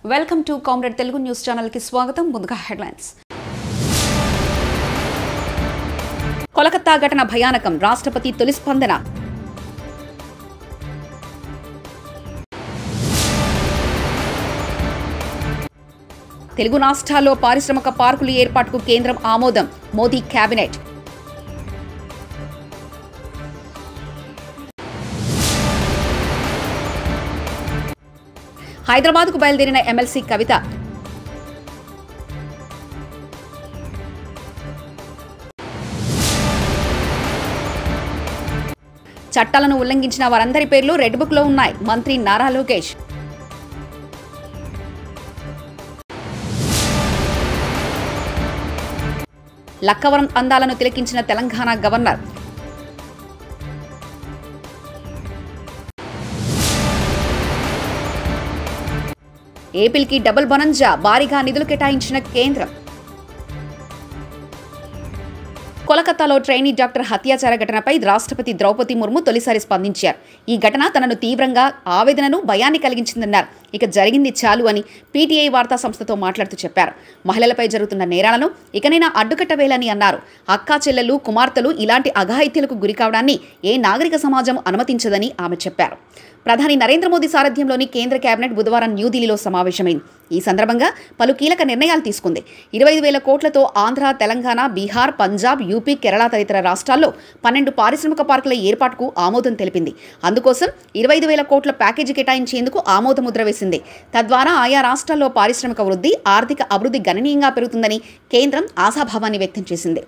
Welcome to comrade Telugu news channel కి స్వాగతం. ముందుగా హెడ్లైన్స్. కోలకత్తా ఘటన భయానకం, రాష్ట్రపతి తొలి స్పందన. తెలుగు రాష్ట్రాల్లో పారిశ్రామిక పార్కుల ఏర్పాటుకు కేంద్రం ఆమోదం, మోదీ కేబినెట్. హైదరాబాద్కు బయలుదేరిన ఎమ్మెల్సీ కవిత. చట్టాలను ఉల్లంఘించిన వారందరి పేర్లు రెడ్ బుక్ లో ఉన్నాయి, మంత్రి నారా లోకేష్. లక్కవరం అందాలను తిలకించిన తెలంగాణ గవర్నర్. ఏపీకి డబుల్ బొనంజా, భారీగా నిధులు కేటాయించిన కేంద్రం. కోలకత్తాలో ట్రైనీ డాక్టర్ హత్యాచార ఘటనపై రాష్ట్రపతి ద్రౌపది ముర్ము తొలిసారి స్పందించారు. ఈ ఘటన తనను తీవ్రంగా ఆవేదనను, భయాన్ని కలిగించిందన్నారు. ఇక జరిగింది చాలు అని పీటీఐ వార్తా సంస్థతో మాట్లాడుతూ చెప్పారు. మహిళలపై జరుగుతున్న నేరాలను ఇకనైనా అడ్డుకట్టవేలని అన్నారు. అక్కా చెల్లెలు, కుమార్తెలు ఇలాంటి అఘాయిత్యాలకు గురికావడాన్ని ఏ నాగరిక సమాజం అనుమతించదని ఆమె చెప్పారు. ప్రధాని నరేంద్ర మోదీ సారథ్యంలోని కేంద్ర కేబినెట్ బుధవారం న్యూఢిల్లీలో సమావేశమైంది. ఈ సందర్భంగా పలు కీలక నిర్ణయాలు తీసుకుంది. 25,000 కోట్లతో ఆంధ్ర, తెలంగాణ, బీహార్, పంజాబ్, యూపీ, కేరళ తదితర రాష్ట్రాల్లో 12 పారిశ్రామిక పార్కుల ఏర్పాటుకు ఆమోదం తెలిపింది. అందుకోసం 25,000 కోట్ల ప్యాకేజీ కేటాయించేందుకు ఆమోదముద్ర వేసింది. తద్వారా ఆయా రాష్ట్రాల్లో పారిశ్రామిక వృద్ధి, ఆర్థిక అభివృద్ధి గణనీయంగా పెరుగుతుందని కేంద్రం ఆశాభావాన్ని వ్యక్తం చేసింది.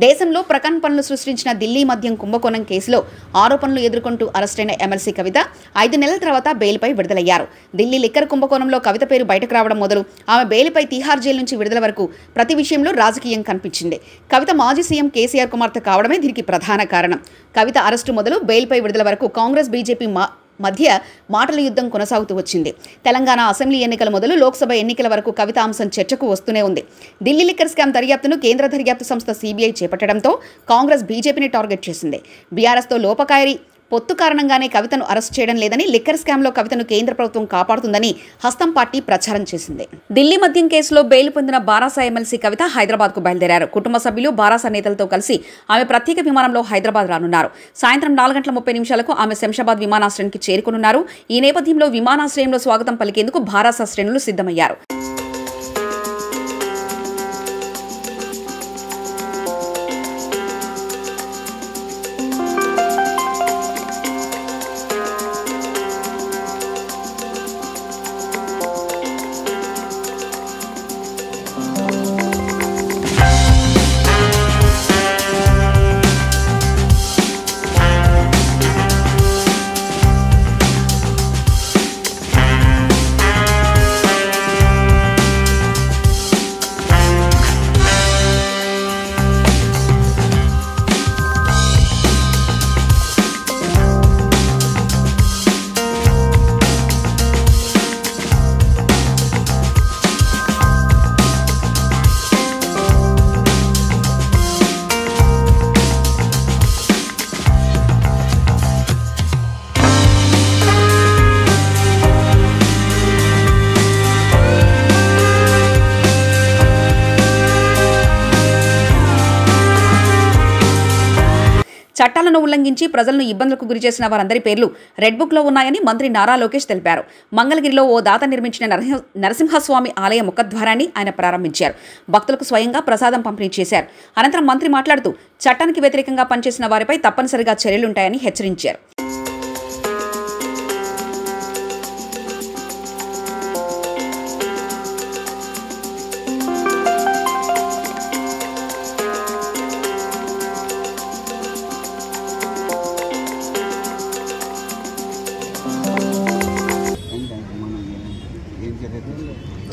దేశంలో ప్రకంపనలు సృష్టించిన ఢిల్లీ మద్యం కుంభకోణం కేసులో ఆరోపణలు ఎదుర్కొంటూ అరెస్టైన ఎమ్మెల్సీ కవిత 5 నెలల తర్వాత బెయిల్పై విడుదలయ్యారు. ఢిల్లీ లిక్కర్ కుంభకోణంలో కవిత పేరు బయటకు రావడం మొదలు ఆమె బెయిల్పై తిహార్ జైలు నుంచి విడుదల వరకు ప్రతి విషయంలో రాజకీయం కనిపించింది. కవిత మాజీ సీఎం కేసీఆర్ కుమార్తె కావడమే దీనికి ప్రధాన కారణం. కవిత అరెస్టు మొదలు బెయిల్పై విడుదల వరకు కాంగ్రెస్, బీజేపీ మధ్య మాటల యుద్ధం కొనసాగుతూ వచ్చింది. తెలంగాణ అసెంబ్లీ ఎన్నికల మొదలు లోక్సభ ఎన్నికల వరకు కవిత అంశం చర్చకు వస్తూనే ఉంది. ఢిల్లీ లిక్కర్ స్కామ్ దర్యాప్తును కేంద్ర దర్యాప్తు సంస్థ సీబీఐ చేపట్టడంతో కాంగ్రెస్ బీజేపీని టార్గెట్ చేసింది. బీఆర్ఎస్తో లోపకాయరి పొత్తు కారణంగానే కవితను అరెస్ట్ చేయడం లేదని, లిక్కర్ స్కామ్లో కవితను కేంద్ర ప్రభుత్వం కాపాడుతుందని హస్తం పార్టీ ప్రచారం చేసింది. ఢిల్లీ మద్యం కేసులో బెయిల్ పొందిన బారాసా ఎమ్మెల్సీ కవిత హైదరాబాద్కు బయలుదేరారు. కుటుంబ సభ్యులు, బారాసా నేతలతో కలిసి ఆమె ప్రత్యేక విమానంలో హైదరాబాద్ రానున్నారు. సాయంత్రం 4:30 ఆమె శంషాబాద్ విమానాశ్రయానికి చేరుకునున్నారు. ఈ నేపథ్యంలో విమానాశ్రయంలో స్వాగతం పలికేందుకు బారాసా శ్రేణులు సిద్ధమయ్యారు. చట్టాలను ఉల్లంఘించి ప్రజలను ఇబ్బందులకు గురిచేసిన వారందరి పేర్లు రెడ్ బుక్ లో ఉన్నాయని మంత్రి నారా లోకేష్ తెలిపారు. మంగళగిరిలో ఓ దాత నిర్మించిన నరసింహస్వామి ఆలయ ముఖద్వారాన్ని ఆయన ప్రారంభించారు. భక్తులకు స్వయంగా ప్రసాదం పంపిణీ చేశారు. అనంతరం మంత్రి మాట్లాడుతూ చట్టానికి వ్యతిరేకంగా పనిచేసిన వారిపై తప్పనిసరిగా చర్యలుంటాయని హెచ్చరించారు.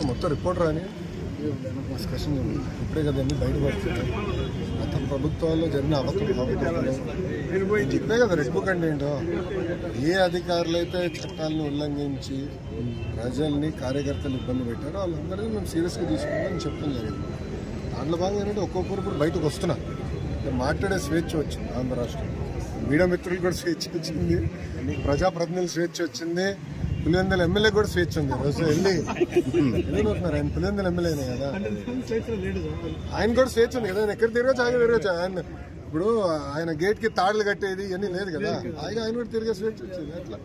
మొత్తం రిపోర్ట్ రాని డిస్కషన్ ఇప్పుడే కదండి బయటపడుతుంది. గత ప్రభుత్వాల్లో జరిగిన అవకతవకలు ఇప్పుడే కదా రెడ్ బుక్ అంటే ఏంటో. ఏ అధికారులు అయితే చట్టాలను ఉల్లంఘించి ప్రజల్ని, కార్యకర్తలు ఇబ్బంది పెట్టారో వాళ్ళందరినీ మేము సీరియస్గా తీసుకుంటామని చెప్పడం జరిగింది. దాంట్లో భాగంగా ఏంటంటే ఒక్కొక్కరు బయటకు వస్తున్నారు. మాట్లాడే స్వేచ్ఛ వచ్చింది ఆంధ్ర రాష్ట్రం. మీడియా మిత్రులు కూడా స్వేచ్ఛ వచ్చింది, ప్రజాప్రతినిధులు స్వేచ్ఛ వచ్చింది, పులివెందుల ఎమ్మెల్యే కూడా స్వేచ్ఛ ఉంది. రోజు వెళ్ళి ఎందుకుంటున్నారు, ఆయన పులివెందుల ఎమ్మెల్యేనే కదా, ఆయన కూడా స్వేచ్ఛ ఉంది కదా. ఆయన ఎక్కడ తిరగచ్చు, ఆయన తిరగచ్చు. ఆయన ఇప్పుడు ఆయన గేట్ కి తాడులు కట్టేది ఇవన్నీ లేదు కదా, ఆయన కూడా తిరిగే స్వేచ్ఛ వచ్చింది. అట్లా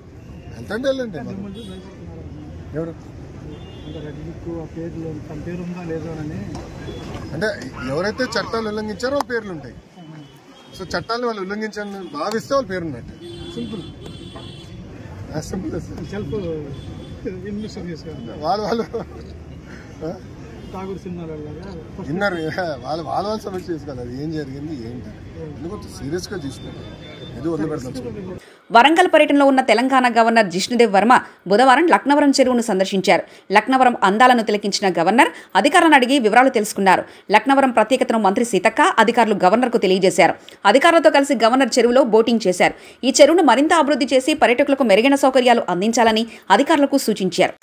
ఎంతంటే వెళ్ళండి. ఎవరు అంటే ఎవరైతే చట్టాలు ఉల్లంఘించారో వాళ్ళ పేర్లు ఉంటాయి. సో చట్టాలను వాళ్ళు ఉల్లంఘించాలని భావిస్తే వాళ్ళ పేరు ఉన్నట్టు. సింపుల్ వాళ్ళు విన్నారు. వాళ్ళ సమస్య చేసుకోవాలి. అది ఏం జరిగింది ఏంటి ఎందుకు సీరియస్ గా తీసుకుంటారు. ఇది వదిలిపెడతాం. వరంగల్ పర్యటనలో ఉన్న తెలంగాణ గవర్నర్ జిష్ణుదేవ్ వర్మ బుధవారం లక్నవరం చెరువును సందర్శించారు. లక్నవరం అందాలను తిలకించిన గవర్నర్ అధికారులను అడిగి వివరాలు తెలుసుకున్నారు. లక్నవరం ప్రత్యేకతను మంత్రి సీతక్క అధికారులు గవర్నర్కు తెలియజేశారు. అధికారులతో కలిసి గవర్నర్ చెరువులో బోటింగ్ చేశారు. ఈ చెరువును మరింత అభివృద్ధి చేసి పర్యాటకులకు మెరుగైన సౌకర్యాలు అందించాలని అధికారులకు సూచించారు.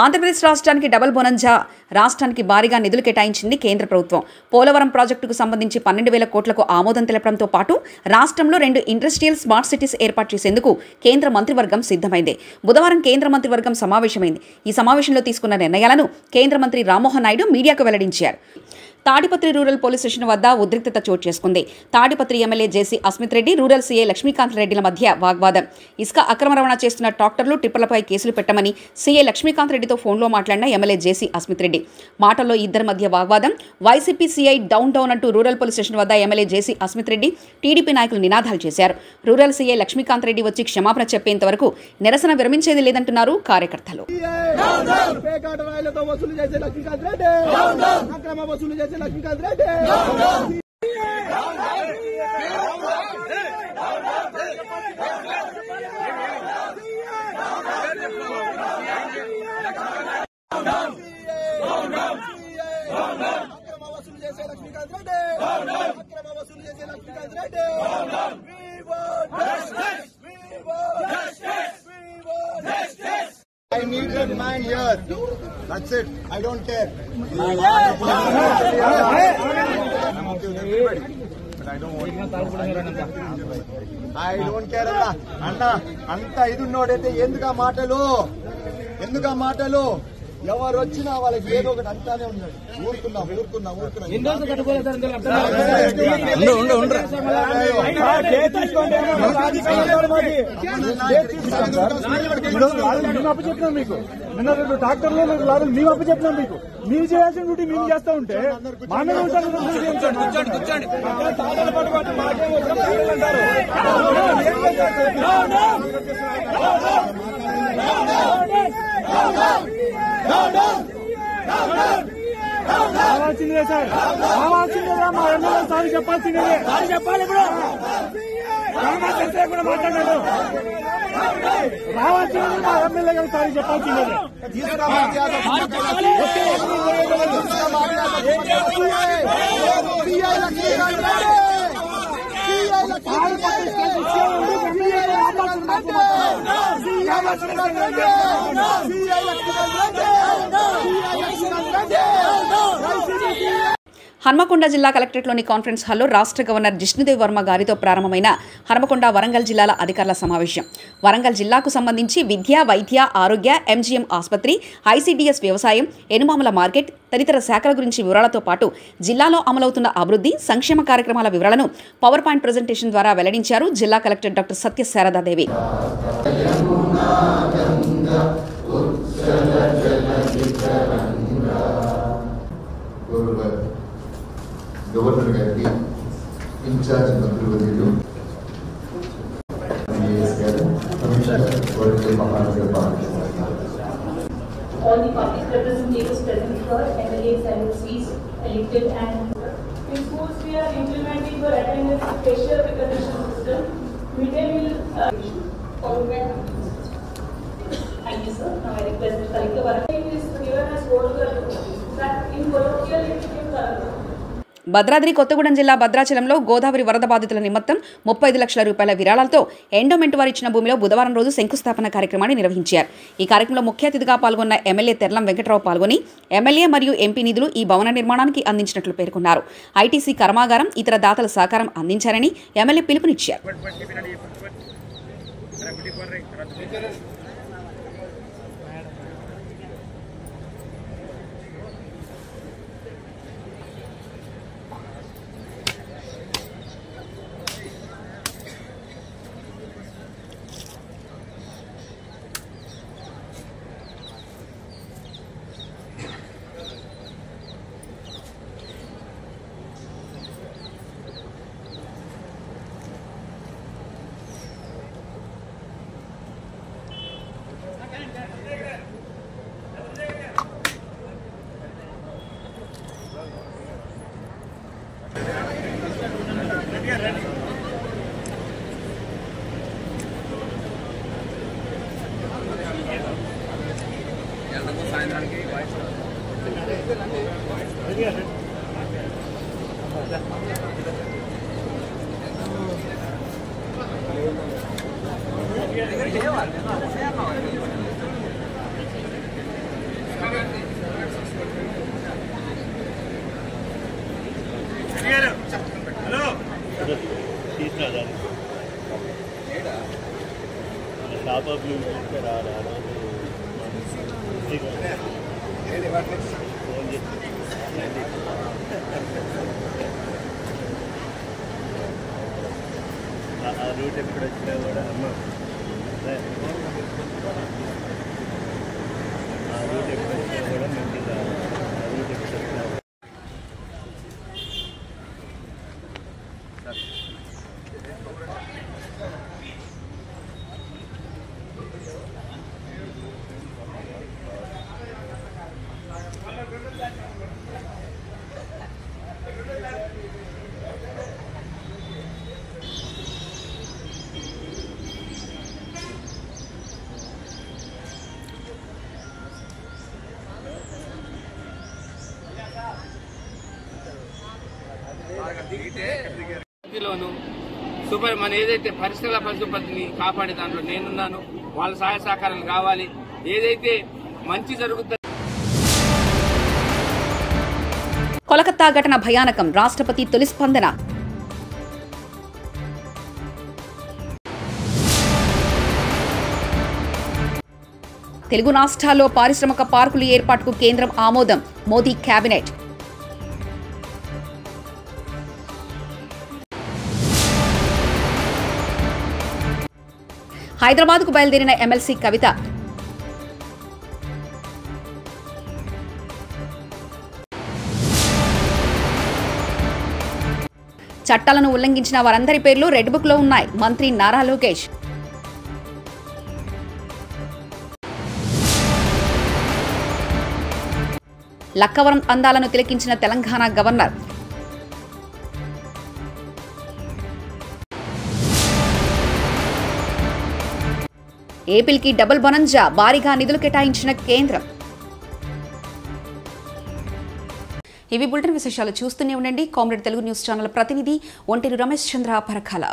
ఆంధ్రప్రదేశ్ రాష్ట్రానికి డబుల్ బోనంజా రాష్ట్రానికి భారీగా నిధులు కేటాయించింది కేంద్ర ప్రభుత్వం. పోలవరం ప్రాజెక్టుకు సంబంధించి 12,000 కోట్లకు ఆమోదం తెలపడంతో పాటు రాష్ట్రంలో 2 ఇండస్ట్రియల్ స్మార్ట్ సిటీస్ ఏర్పాటు చేసేందుకు కేంద్ర మంత్రివర్గం సిద్ధమైంది. బుధవారం కేంద్ర మంత్రివర్గం సమావేశమైంది. ఈ సమావేశంలో తీసుకున్న నిర్ణయాలను కేంద్ర మంత్రి రామ్మోహన్ నాయుడు మీడియాకు వెల్లడించారు. తాడిపత్రి రూరల్ పోలీస్ స్టేషన్ వద్ద ఉద్రిక్తత చోటు చేసుకుంది. తాడిపత్రి ఎమ్మెల్యే జేసీ అస్మిత్ రెడ్డి, రూరల్ సీఐ లక్ష్మీకాంత్ రెడ్డిల మధ్య వాగ్వాదం. ఇసుక అక్రమ రవాణా చేస్తున్న ట్రాక్టర్లు, టిప్పర్లపై కేసులు పెట్టమని సీఐ లక్ష్మీకాంత్ రెడ్డితో ఫోన్లో మాట్లాడిన ఎమ్మెల్యే జేసీ అస్మిత్ రెడ్డి. మాటల్లో ఇద్దరి మధ్య వాగ్వాదం. వైసీపీ సీఐ డౌన్ డౌన్ అంటూ రూరల్ పోలీస్ స్టేషన్ వద్ద ఎమ్మెల్యే జేసీ అస్మిత్ రెడ్డి, టీడీపీ నాయకులు నినాదాలు చేశారు. రూరల్ సీఐ లక్ష్మీకాంత్ రెడ్డి వచ్చి క్షమాపణ చెప్పేంత వరకు నిరసన విరమించేది లేదంటున్నారు కార్యకర్తలు. I need that man here. That's it. I don't care. I'm okay with everybody, but I don't want. I don't care. Anna, anta idu nodete enduka maatalu ఎవరు వచ్చినా వాళ్ళకి ఏదో ఒకటి అంటానే ఉన్నాడు. ఊరుకున్నా అప్పచెప్పినాం మీకు. నిన్న డాక్టర్లు మేము అప్పచెప్పినాం మీకు. మీరు చేయాల్సిన డ్యూటీ మేము చేస్తా ఉంటే మా మీద రావాల్సిందే సార్, రావాల్సిందేగా. మా ఎమ్మెల్యే సార్ చెప్పాల్సిందే. చెప్పాలి ఇప్పుడు కూడా మాట్లాడారు. రావాల్సిందే మా ఎమ్మెల్యే గారు సార్ చెప్పాల్సిందే. హన్మకొండ జిల్లా కలెక్టరేట్లోని కాన్ఫరెన్స్ హాల్లో రాష్ట్ర గవర్నర్ జిష్ణుదేవ్ వర్మ గారితో ప్రారంభమైన హన్మకొండ వరంగల్ జిల్లాల అధికారుల సమావేశం. వరంగల్ జిల్లాకు సంబంధించి విద్య, వైద్య, ఆరోగ్య, ఎంజీఎం ఆసుపత్రి, ఐసీడీఎస్ వ్యవసాయం, ఎనుమాముల మార్కెట్ తదితర శాఖల గురించి వివరాలతో పాటు జిల్లాలో అమలవుతున్న అభివృద్ధి, సంక్షేమ కార్యక్రమాల వివరాలను పవర్ పాయింట్ ప్రెజెంటేషన్ ద్వారా వెల్లడించారు జిల్లా కలెక్టర్ డాక్టర్ సత్య శారదాదేవి. గవర్నర్ గారికి ఇన్ఛార్జ్ మంత్రివర్యులు all the public representatives present here, MLAs, MLCs, elected and in schools we are implementing for attendance facial recognition system. Midday meal thank you sir. Now I request the collector Varangal is given as role that in colloquial it became Bhadradri Kothagudem జిల్లా భద్రాచలంలో గోదావరి వరద బాధితుల నిమిత్తం 35 లక్షల రూపాయల విరాళాలతో endowment వారు ఇచ్చిన భూమిలో బుధవారం రోజు శంకుస్థాపన కార్యక్రమాన్ని నిర్వహించారు. ఈ కార్యక్రమంలో ముఖ్య అతిథిగా పాల్గొన్న ఎమ్మెల్యే తెర్లం వెంకటరావు పాల్గొని ఎమ్మెల్యే మరియు ఎంపీ నిధులు ఈ భవన నిర్మాణానికి అందించినట్లు పేర్కొన్నారు. ఐటీసీ కర్మాగారం ఇతర దాతల సహకారం అందించారని ఎమ్మెల్యే పిలుపునిచ్చారు. రూట్ ఎప్పుడు వచ్చినా కూడా అమ్మ ఆ రూట్ ఎప్పుడు వచ్చినా కూడా మంచిగా ఆ రూట్ ఎప్పుడు వచ్చినా సూపర్ మన ఏదైతే పరిసరాల పరిశుభ్రతని కాపాడే దాంట్లో నేనున్నాను. వాళ్ళ సహాయ సహకారాలు కావాలి. ఏదైతే మంచి జరుగుతుంది. కోలకత్తా ఘటన భయానకం, రాష్ట్రపతి తొలి స్పందన. తెలుగు రాష్ట్రాల్లో పారిశ్రామిక పార్కుల ఏర్పాటుకు కేంద్రం ఆమోదం, మోదీ కేబినెట్. హైదరాబాద్కు బయలుదేరిన ఎమ్మెల్సీ కవిత. చట్టాలను ఉల్లంఘించిన వారందరి పేర్లు రెడ్ బుక్ లో ఉన్నాయి, మంత్రి నారా లోకేష్. లక్కవరం అందాలను తిలకించిన తెలంగాణ గవర్నర్. ఏపీకి డబుల్ బొనంజా, భారీగా నిధులు కేటాయించిన కేంద్రం. ఇవి బులెటిన్ విశేషాలు. చూస్తూనే ఉండండి కామ్రేడ్ తెలుగు న్యూస్ ఛానల్ ప్రతినిధి ఒంటేరు రమేష్ చంద్ర పరకాల.